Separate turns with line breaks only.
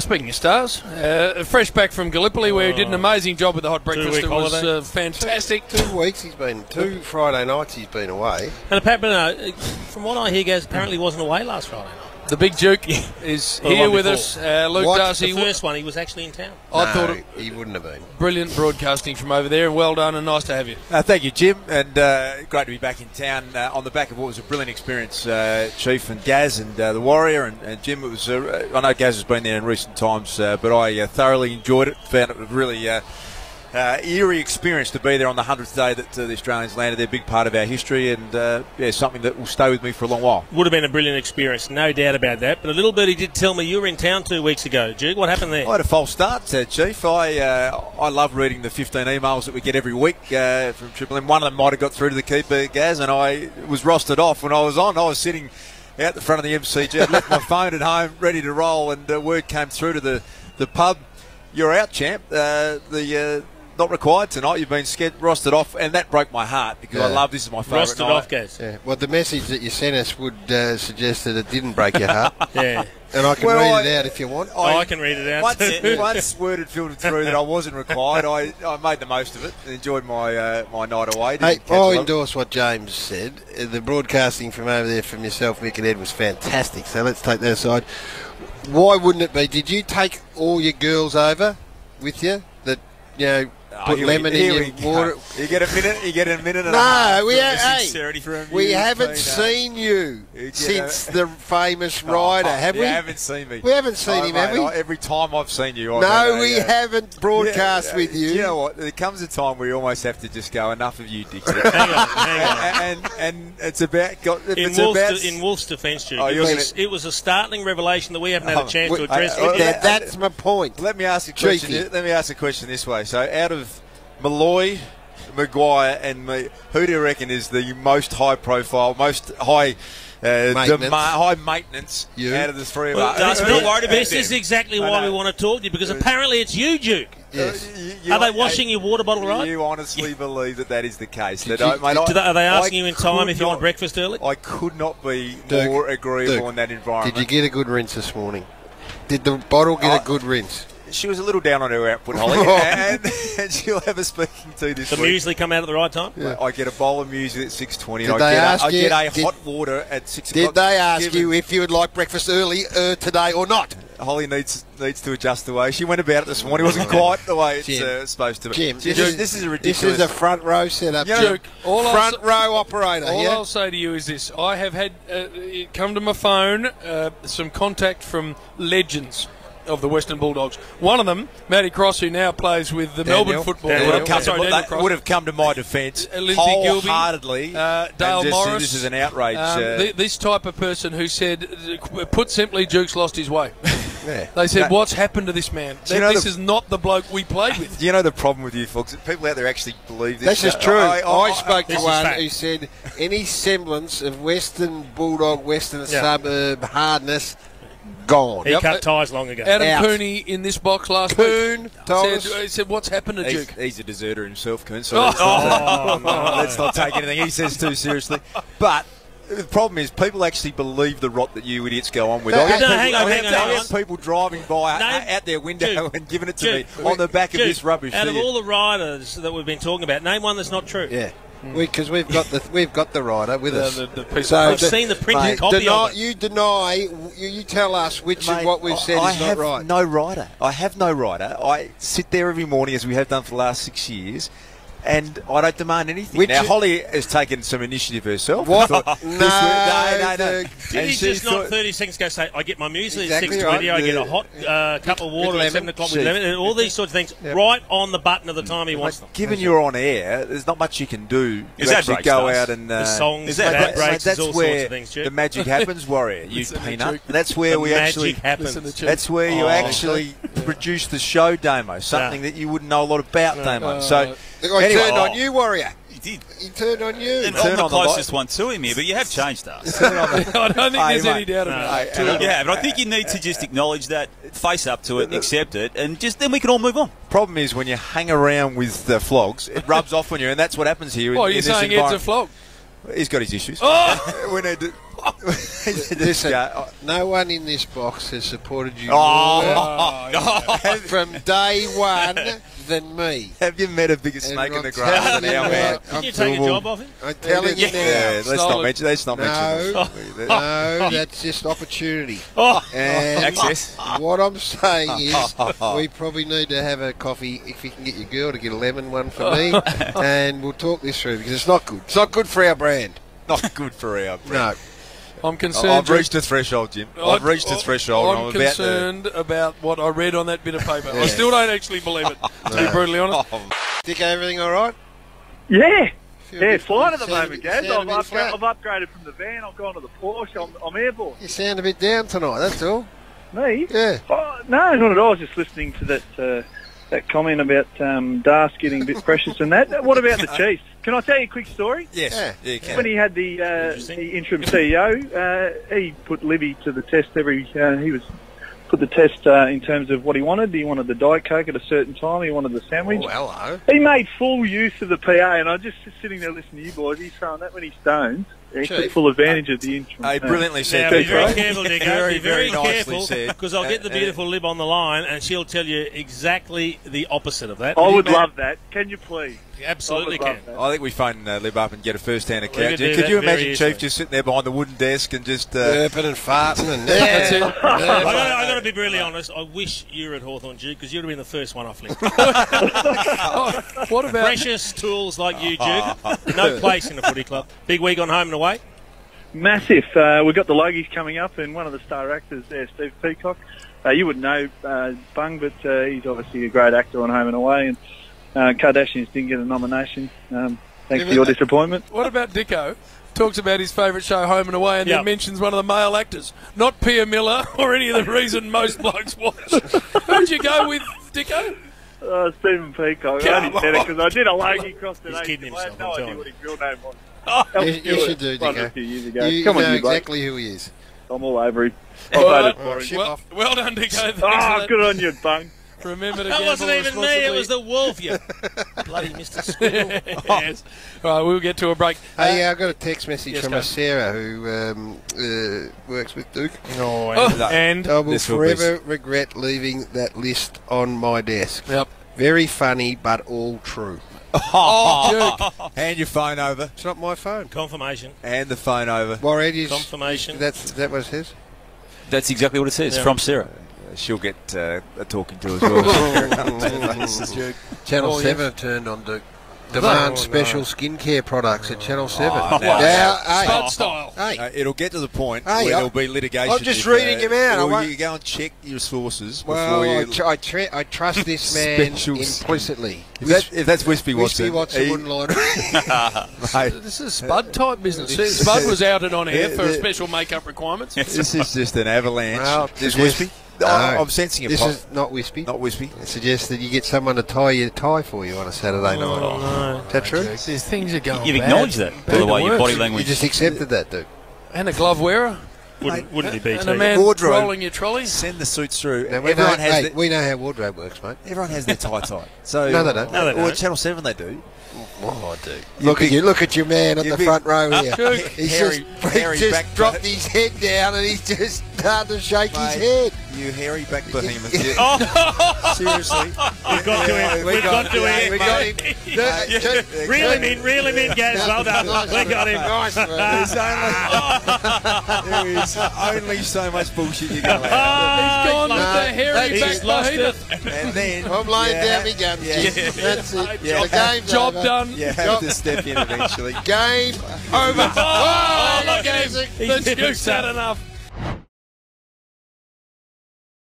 Speaking of stars, fresh back from Gallipoli where he did an amazing job with the hot breakfast. It was fantastic.
2 weeks he's been, 2 Friday nights he's been away.
And apparently, from what I hear, Gaz apparently wasn't away last Friday night.
The big Duke is here with us. Luke Darcy.
The first one, he was actually in town.
I thought
he wouldn't have been.
Brilliant broadcasting from over there, and well done, and nice to have you.
Thank you, Jim, and great to be back in town on the back of what was a brilliant experience. Chief and Gaz and the Warrior and Jim. It was. I know Gaz has been there in recent times, but I thoroughly enjoyed it. Found it really. Eerie experience to be there on the 100th day that the Australians landed. They're a big part of our history, and something that will stay with me for a long while.
Would have been a brilliant experience, no doubt about that. But a little birdie did tell me you were in town 2 weeks ago, Duke. What happened there?
I had a false start, Chief. I love reading the 15 emails that we get every week from Triple M. One of them might have got through to the keeper, Gaz, and I was rostered off when I was on. I was sitting out the front of the MCG. I'd left my phone at home, ready to roll, and word came through to the pub. You're out, champ. Not required tonight. You've been rostered off, and that broke my heart because I love this is my favourite
rostered
night.
Off, Gaz.
Yeah. Well, the message that you sent us would suggest that it didn't break your heart.
Yeah.
And I can read it out if you want.
I can read it out too.
Once word had filtered through that I wasn't required, I made the most of it and enjoyed my night away.
Hey, I endorse what James said. The broadcasting from over there from yourself, Mick and Ed, was fantastic. So let's take that aside. Why wouldn't it be? Did you take all your girls over with you? That, you know, put lemon in your water.
You get a minute. You get a minute. And
no, we
we
haven't seen you since the famous rider, have we?
You haven't seen me.
We haven't seen him, have we?
Every time I've seen you,
we haven't broadcast with you.
You know what? There comes a time where you almost have to just go, enough of you, Dixon.
hang on.
And it's about.
In Wolf's defence, Duke, it was a startling revelation that we haven't had a chance to address.
That's my point.
Let me ask a question. Let me ask a question this way. So, out of Malloy, Maguire and me, who do you reckon is the most high profile, most high high maintenance out of the three of us?
This is exactly why we want to talk to you, because apparently it's you, Duke.
Yes.
Are they washing your water bottle right?
You honestly believe that is the case? Are
they asking you in time if you want breakfast early?
I could not be more agreeable in that environment.
Did you get a good rinse this morning? Did the bottle get a good rinse?
She was a little down on her output, Holly, and she'll have a speaking to this
week. The muesli come out at the right time?
Yeah. I get a bowl of muesli at 6:20, and I get a hot water at 6 o'clock.
Did they ask you if you would like breakfast early today or not?
Holly needs to adjust the way she went about it this morning. It wasn't quite the way it's supposed to be.
Jim,
this is a ridiculous.
This is a front row setup.
Duke,
front row operator.
All I'll say to you is this: I have had it come to my phone some contact from legends of the Western Bulldogs. One of them, Matty Cross, who now plays with the Melbourne football team.
Would have come to my defence wholeheartedly. Dale Morris. This is an outrage.
This type of person who said, put simply, Duke's lost his way.
Yeah.
They said, what's happened to this man? This is not the bloke we played with.
Do you know the problem with you folks? People out there actually believe this.
This is true. I spoke to one who said any semblance of Western Bulldog, Western suburb hardness, gone.
He cut ties long ago.
Adam Cooney in this box last week said, what's happened to Duke?
He's a deserter himself, Coon, so let's not take anything he says too seriously. But the problem is people actually believe the rot that you idiots go on with.
Hang on.
People driving by out their window and giving it to me on the back of this rubbish.
Out of all the riders that we've been talking about, name one that's not true.
Yeah. Because we've got the rider with us.
I've seen the printed copy of it.
You deny. You tell us which of what we've said is not right.
No rider. I have no rider. I sit there every morning, as we have done for the last 6 years, and I don't demand anything. Now, Holly has taken some initiative herself.
What?
No.
Did he just not 30 seconds ago say, I get my muesli at 6:20, I get a hot cup of water at 7 o'clock with lemon, and all these sorts of things right on the button at the time he wants them.
Given you're on air, there's not much you can do to actually go out and...
the songs, that breaks, all sorts of things,
the magic happens, Warrior. You peanut. That's where we actually... That's where you actually produce the show, Damo. Something that you wouldn't know a lot about, Damo. So...
I turned on you, Warrior.
He did.
He turned on you.
And I'm the closest one to him here, but you have changed us.
I don't think there's any doubt about it.
Yeah, but I think you need to just acknowledge that, face up to it, accept it, and just then we can all move on.
Problem is when you hang around with the flogs, it rubs off on you, and that's what happens here.
You're saying Ed's a flog?
He's got his issues.
Oh!
We need to...
Listen, no one in this box has supported you from day one than me.
Have you met a bigger snake in the grass than our man?
Can you take a job off him?
I'm telling you now.
Yeah, let's not mention
No, that's just opportunity. And
Access.
what I'm saying is we probably need to have a coffee if you can get your girl to get a lemon one for me, and we'll talk this through because it's not good. It's not good for our brand.
Not good for our brand.
No.
I'm concerned.
I've reached a threshold, Jim. I've reached a threshold.
I'm concerned about what I read on that bit of paper. I still don't actually believe it, to be brutally honest.
Dick, everything all right?
Yeah.
Feel
Yeah,
a bit-
fine at the
sound a
moment,
bit-
Gaz.
sound a
I've
bit flat.
upgraded from the van. I've gone to the Porsche. I'm airborne.
You sound a bit down tonight, that's all.
Me?
Yeah.
Oh, no, not at all. I was just listening to that comment about Das getting a bit precious and that. What about the Chiefs? Can I tell you a quick story?
Yes,
Yeah.
you can.
When he had the interim CEO, he put Livy to the test he was put the test in terms of what he wanted. He wanted the Diet Coke at a certain time. He wanted the sandwich.
Oh, hello.
He made full use of the PA, and I just sitting there listening to you boys. He's throwing that when he's stoned. He took full advantage of the interim.
Hey, brilliantly
Now,
said.
be
Dick,
very
right?
careful, Dick.
Very,
Be very
very nicely
careful,
said.
because I'll get the beautiful Lib on the line, and she'll tell you exactly the opposite of that.
I would love that. Can you please?
Absolutely
I would
can.
love that.
I think we phone Lib up and get a first-hand account.
could do
Could
that
you
very
imagine
easily.
Chief just sitting there behind the wooden desk and just...
Burping and farting and
That's it.
I got to be brutally honest. I wish you were at Hawthorn, Duke, because you'd have been the first one off link.
What about
Precious tools like you, Duke. No place in a footy club. Big week on home and away.
Massive. We've got the Logies coming up, and one of the star actors there, Steve Peacock. You wouldn't know Bung, but he's obviously a great actor on Home and Away, and Kardashians didn't get a nomination. Thanks for your disappointment.
What about Dicko? Talks about his favourite show, Home and Away, and then mentions one of the male actors, not Pia Miller or any of the reason most blokes watch. Who'd you go with, Dicko?
Stephen Peacock. I only said it because I did a Logie cross today.
He's kidding
I had
himself,
no
I'm
idea
telling
what his real name was. That was
You should do,
one a
Dicko.
few years ago.
You
Come
know
on, you bloke.
exactly who he is.
I'm all over him. I voted for him.
Ship
Well,
off.
well done, Dicko. Thanks for
Oh,
that.
good on you, Bung.
Remember to
That
gamble
wasn't even me. It was the wolf, you bloody Mr. Squirrel.
Yes. All right, we'll get to a break.
Hey, I got a text message
yes,
from
go.
a Sarah who works with Duke.
And
I will
This will be-
forever regret leaving that list on my desk.
Yep.
Very funny, but all true.
Hand your phone over.
It's not my phone.
Confirmation.
Hand the phone over.
Warhead
Confirmation.
Is that what it says?
That's exactly what it says from Sarah.
She'll get a talking to as well.
Channel 7 have turned on Duke. Demand special skincare products at Channel 7.
now-
Now, hey,
Spud style.
hey,
It'll get to the point
Hey,
where there'll be litigation.
I'm just
if,
reading him out. I
Well,
won't-
you go and check your sources
well,
before you...
I trust this man
Special
implicitly.
if that's Wispy
Wispy
Watson,
Watson wouldn't lie.
mate,
This is Spud type business. Spud was outed on air for special makeup requirements.
this is just an avalanche.
Well,
This
suggest-
Wispy?
No.
I'm sensing a
This
pop.
is not Wispy.
Not Wispy.
It suggests that you get someone to tie your tie for you on a Saturday night. Is that true?
These things are going
You've
bad.
acknowledged that, by
Bad
the way,
to
your body
worse.
language.
You just accepted that, dude.
And a glove wearer.
Wouldn't he be
And a
too?
man
Wardrobe.
rolling your trolley.
Send the suits through.
Now,
Everyone has
we know how wardrobe works, mate.
everyone has their tie tight. So
No, they don't.
No, they
Or
don't.
Channel 7 they do.
Oh, dude. Look at your man on
you
the
big-
front row here.
Duke.
He's
Hairy
just
back-
dropped his head down and he's just started to shake his
Mate,
head.
You hairy back behemoth.
Seriously. We've got to him. We've got to him.
We got him.
Reel him in, Gaz. Well done. We got him.
Nice, man.
There is only so much bullshit you can
He's
have.
gone with the hairy back
He's lost it.
behemoth.
And then
I'm laying down my guns.
Yeah.
That's it.
Yeah.
The game's
Job
over.
done.
you have to step in eventually.
Game over.
Oh, look at him.
music.
The Duke's had enough.